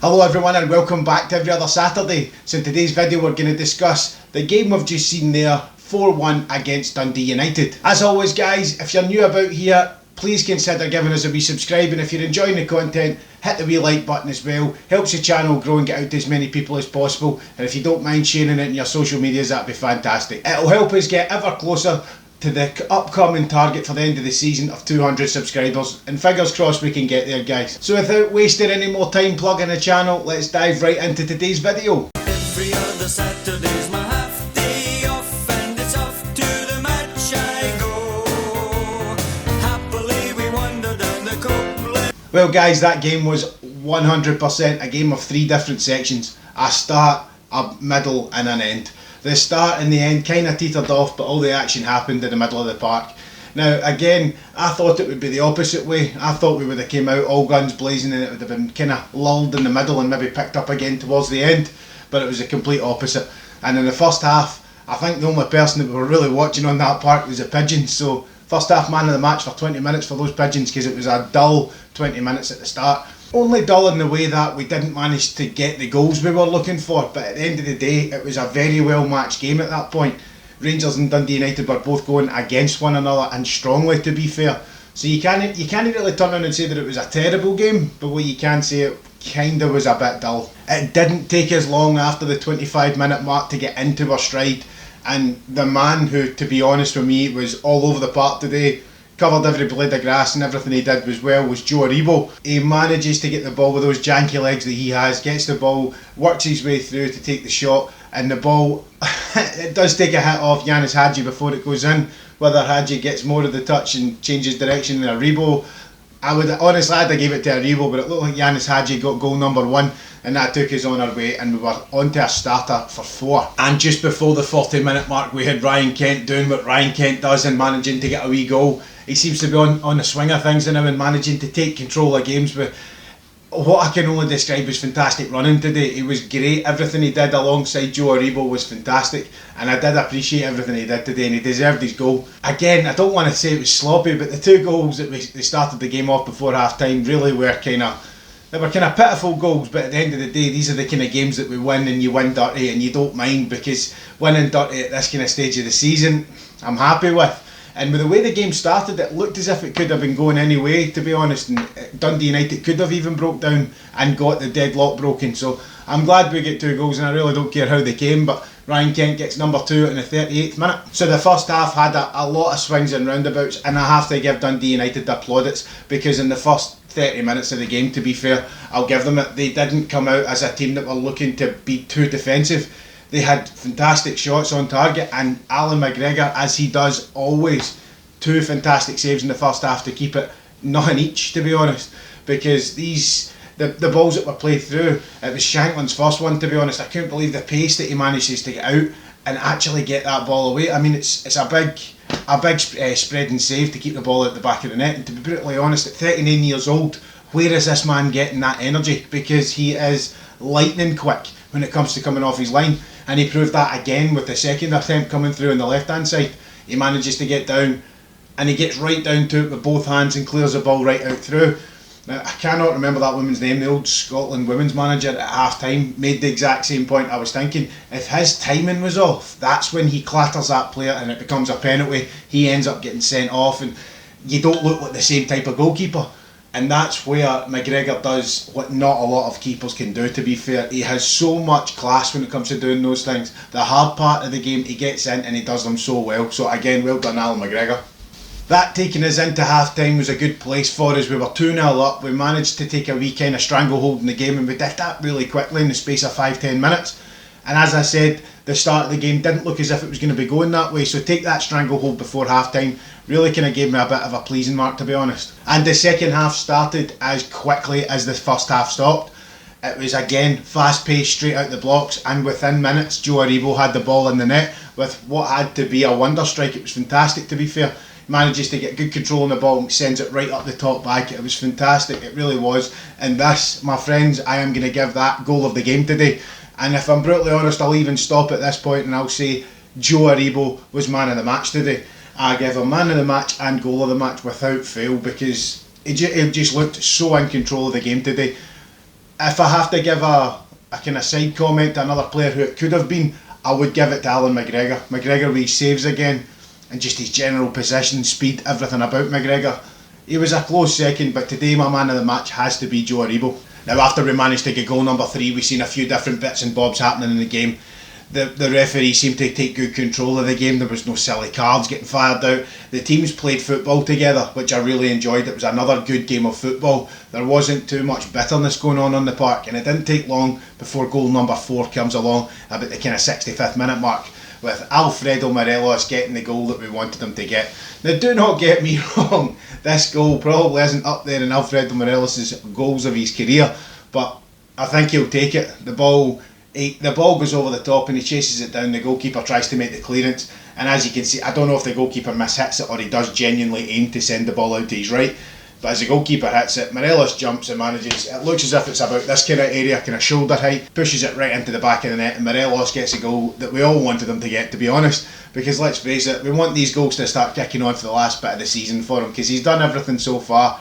Hello everyone and welcome back to Every Other Saturday. So in today's video we're going to discuss the game we've just seen there, 4-1 against Dundee United. As always guys, if you're new about here, please consider giving us a wee subscribe, and if you're enjoying the content, hit the wee like button as well. Helps the channel grow and get out to as many people as possible, and if you don't mind sharing it in your social medias, that'd be fantastic. It'll help us get ever closer to the upcoming target for the end of the season of 200 subscribers, and fingers crossed we can get there guys. So without wasting any more time plugging the channel, let's dive right into today's video. Every other Saturday's my half day off, and it's off to the match I go. Happily we wander down the Copeland. Well guys, that game was 100% a game of three different sections. A start, a middle and an end. The start and the end kind of teetered off, but all the action happened in the middle of the park. Now again, I thought it would be the opposite way. I thought we would have came out all guns blazing and it would have been kind of lulled in the middle and maybe picked up again towards the end, but it was a complete opposite. And in the first half, I think the only person that we were really watching on that park was the Pigeons. So first half man of the match for 20 minutes for those Pigeons, because it was a dull 20 minutes at the start. Only dull in the way that we didn't manage to get the goals we were looking for, but at the end of the day it was a very well matched game at that point. Rangers and Dundee United were both going against one another, and strongly to be fair. So you can't really turn around and say that it was a terrible game, but what you can say, it kinda was a bit dull. It didn't take us long after the 25-minute mark to get into our stride, and the man who, to be honest with me, was all over the park today, covered every blade of grass and everything he did was Joe Aribo. He manages to get the ball with those janky legs that he has, gets the ball, works his way through to take the shot, and the ball, it does take a hit off Yanis Hadji before it goes in. Whether Hadji gets more of the touch and changes direction than Aribo, I'd have gave it to Aribo, but it looked like Yanis Hadji got goal number 1, and that took us on our way, and we were on to a starter for 4. And just before the 40-minute mark, we had Ryan Kent doing what Ryan Kent does and managing to get a wee goal. He seems to be on the swing of things now and managing to take control of games with what I can only describe as fantastic running today. He was great. Everything he did alongside Joe Aribo was fantastic, and I did appreciate everything he did today, and he deserved his goal. Again, I don't want to say it was sloppy, but the 2 goals that they started the game off before half time really were kind of pitiful goals. But at the end of the day, these are the kind of games that we win, and you win dirty and you don't mind, because winning dirty at this kind of stage of the season I'm happy with. And with the way the game started, it looked as if it could have been going any way, to be honest, and Dundee United could have even broke down and got the deadlock broken. So I'm glad we get 2 goals, and I really don't care how they came, but Ryan Kent gets number 2 in the 38th minute. So the first half had a lot of swings and roundabouts, and I have to give Dundee United the plaudits, because in the first 30 minutes of the game, to be fair, I'll give them it, they didn't come out as a team that were looking to be too defensive. They had fantastic shots on target, and Alan McGregor, as he does always, 2 fantastic saves in the first half to keep it nothing each, to be honest, because the balls that were played through, it was Shankland's first one, to be honest. I couldn't believe the pace that he manages to get out and actually get that ball away. I mean, it's a big spreading save to keep the ball at the back of the net, and to be brutally honest, at 39 years old, where is this man getting that energy? Because he is lightning quick when it comes to coming off his line, and he proved that again with the second attempt coming through on the left hand side. He manages to get down, and he gets right down to it with both hands and clears the ball right out through. Now, I cannot remember that woman's name. The old Scotland women's manager at half time made the exact same point. I was thinking, if his timing was off, that's when he clatters that player and it becomes a penalty. He ends up getting sent off, and you don't look like the same type of goalkeeper. And that's where McGregor does what not a lot of keepers can do, to be fair. He has so much class when it comes to doing those things. The hard part of the game, he gets in and he does them so well. So again, well done Alan McGregor. That taking us into half time was a good place for us. We were 2-0 up. We managed to take a wee kind of stranglehold in the game, and we did that really quickly in the space of 5-10 minutes. And as I said, the start of the game didn't look as if it was going to be going that way, so take that stranglehold before half time really kind of gave me a bit of a pleasing mark, to be honest. And the second half started as quickly as the first half stopped. It was again fast paced, straight out the blocks, and within minutes Joe Aribo had the ball in the net with what had to be a wonder strike. It was fantastic, to be fair. Manages to get good control on the ball and sends it right up the top back. It was fantastic, it really was. And this, my friends, I am going to give that goal of the game today. And if I'm brutally honest, I'll even stop at this point and I'll say Joe Aribo was man of the match today. I give him man of the match and goal of the match without fail, because he just looked so in control of the game today. If I have to give a kind of side comment to another player who it could have been, I would give it to Alan McGregor. McGregor with his saves again, and just his general position, speed, everything about McGregor. He was a close second, but today my man of the match has to be Joe Aribo. Now, after we managed to get goal number 3, we've seen a few different bits and bobs happening in the game. The referee seemed to take good control of the game. There was no silly cards getting fired out. The teams played football together, which I really enjoyed. It was another good game of football. There wasn't too much bitterness going on the park, and it didn't take long before goal number 4 comes along, about the kind of 65th minute mark, with Alfredo Morelos getting the goal that we wanted him to get. Now, do not get me wrong, this goal probably isn't up there in Alfredo Morelos' goals of his career, but I think he'll take it. The ball goes over the top and he chases it down. The goalkeeper tries to make the clearance, and as you can see, I don't know if the goalkeeper mishits it or he does genuinely aim to send the ball out to his right, but as the goalkeeper hits it, Morelos jumps and manages, it looks as if it's about this kind of area, kind of shoulder height, pushes it right into the back of the net, and Morelos gets a goal that we all wanted him to get, to be honest, because let's face it, we want these goals to start kicking on for the last bit of the season for him, because he's done everything so far.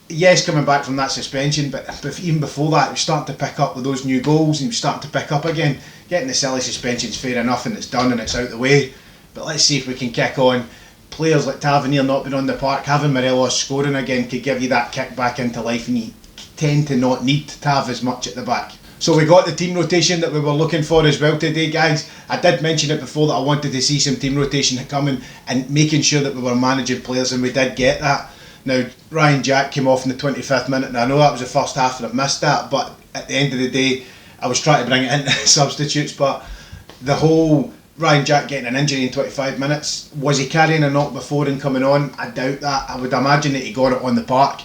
Yes, coming back from that suspension, but even before that, he was starting to pick up with those new goals, and he was starting to pick up again. Getting the silly suspension's fair enough, and it's done and it's out the way, but let's see if we can kick on. Players like Tavernier not being on the park, having Morelos scoring again could give you that kick back into life, and you tend to not need to have as much at the back. So we got the team rotation that we were looking for as well today, guys. I did mention it before that I wanted to see some team rotation coming and making sure that we were managing players, and we did get that. Now, Ryan Jack came off in the 25th minute, and I know that was the first half and I missed that, but at the end of the day, I was trying to bring it into substitutes, but the whole Ryan Jack getting an injury in 25 minutes, was he carrying a knock before and coming on? I doubt that. I would imagine that he got it on the park,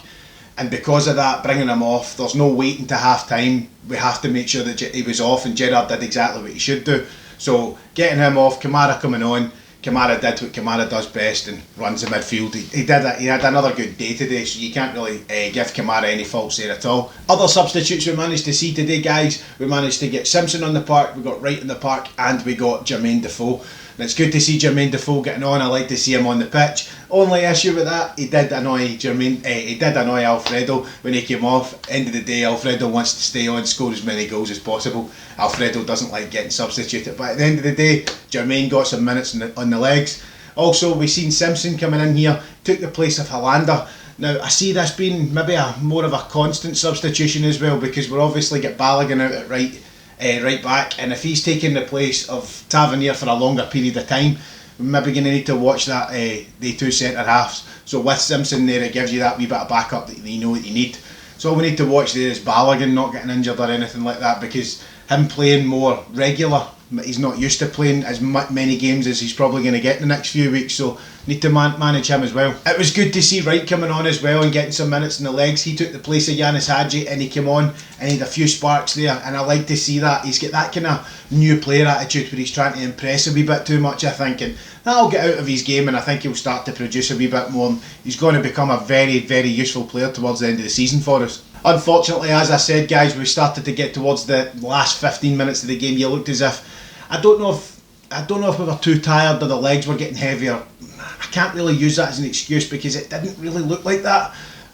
and because of that, bringing him off, there's no waiting to half time. We have to make sure that he was off, and Gerrard did exactly what he should do. So getting him off, Kamara coming on, Kamara did what Kamara does best and runs the midfield. He did that. He had another good day today, so you can't really give Kamara any faults there at all. Other substitutes we managed to see today, guys, we managed to get Simpson on the park, we got Wright in the park, and we got Jermaine Defoe. And it's good to see Jermaine Defoe getting on. I like to see him on the pitch. Only issue with that, he did annoy Alfredo when he came off. End of the day, Alfredo wants to stay on, score as many goals as possible. Alfredo doesn't like getting substituted, but at the end of the day, Jermaine got some minutes on the legs. Also, we've seen Simpson coming in here, took the place of Hollander. Now, I see this being maybe more of a constant substitution as well, because we're obviously got Balogun out at right back, and if he's taking the place of Tavernier for a longer period of time, we're maybe going to need to watch that the two centre halves. So with Simpson there, it gives you that wee bit of backup that you know what you need. So all we need to watch there is Balogun not getting injured or anything like that, because him playing more regular, he's not used to playing as many games as he's probably going to get in the next few weeks, so need to manage him as well. It was good to see Wright coming on as well and getting some minutes in the legs. He took the place of Yanis Hadji, and he came on and he had a few sparks there, and I like to see that. He's got that kind of new player attitude where he's trying to impress a wee bit too much, I think, and that'll get out of his game, and I think he'll start to produce a wee bit more. He's going to become a very, very useful player towards the end of the season for us. Unfortunately, as I said, guys, we started to get towards the last 15 minutes of the game. You looked as if, I don't know if we were too tired or the legs were getting heavier. I can't really use that as an excuse, because it didn't really look like that.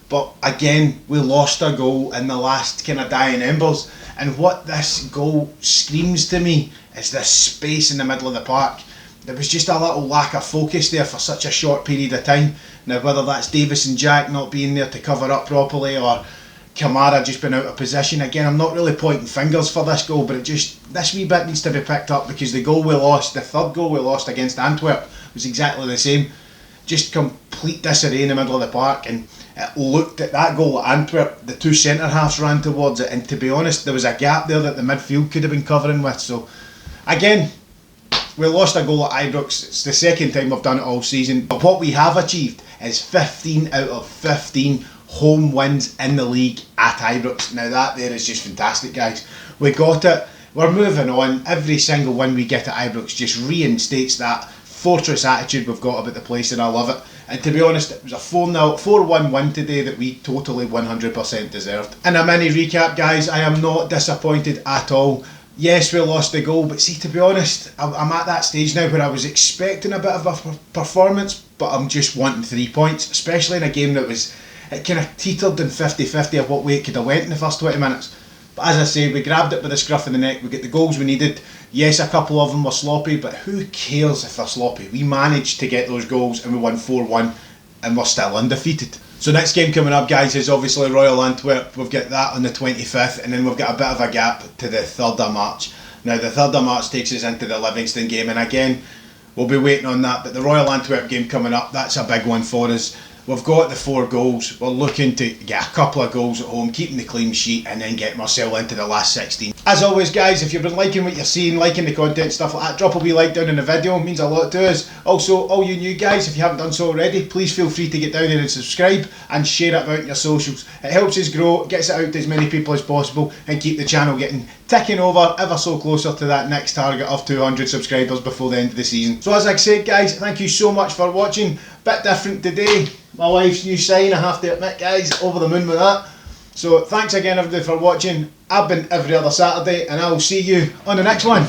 But again, we lost a goal in the last kind of dying embers, and what this goal screams to me is this space in the middle of the park. There was just a little lack of focus there for such a short period of time. Now, whether that's Davis and Jack not being there to cover up properly, or Kamara just been out of position. Again, I'm not really pointing fingers for this goal, but this wee bit needs to be picked up, because the goal we lost, the third goal we lost against Antwerp, was exactly the same. Just complete disarray in the middle of the park, and it looked at that goal at Antwerp, the two centre halves ran towards it, and to be honest, there was a gap there that the midfield could have been covering with. So again, we lost a goal at Ibrox. It's the second time we've done it all season, but what we have achieved is 15 out of 15 home wins in the league at Ibrox. Now that there is just fantastic, guys. We got it, we're moving on. Every single win we get at Ibrox just reinstates that fortress attitude we've got about the place, and I love it. And to be honest, it was a 4-1 win today that we totally 100% deserved. In a mini recap, guys, I am not disappointed at all. Yes, we lost the goal, but see, to be honest, I'm at that stage now where I was expecting a bit of a performance, but I'm just wanting 3 points, especially in a game that it kind of teetered in 50-50 of what way it could have went in the first 20 minutes. But as I say, we grabbed it by the scruff of the neck, we get the goals we needed. Yes, a couple of them were sloppy, but who cares if they're sloppy? We managed to get those goals and we won 4-1 and we're still undefeated. So next game coming up, guys, is obviously Royal Antwerp. We've got that on the 25th, and then we've got a bit of a gap to the 3rd of March. Now the 3rd of March takes us into the Livingston game, and again, we'll be waiting on that, but the Royal Antwerp game coming up, that's a big one for us. We've got the 4 goals, we're looking to get a couple of goals at home, keeping the clean sheet, and then getting ourselves into the last 16. As always, guys, if you've been liking what you're seeing, liking the content, stuff like that, drop a wee like down in the video, it means a lot to us. Also, all you new guys, if you haven't done so already, please feel free to get down there and subscribe and share it about your socials. It helps us grow, gets it out to as many people as possible, and keep the channel ticking over ever so closer to that next target of 200 subscribers before the end of the season. So as I said, guys, thank you so much for watching. Bit different today. My wife's new sign, I have to admit, guys, over the moon with that. So thanks again everybody for watching. I've been every other Saturday, and I'll see you on the next one.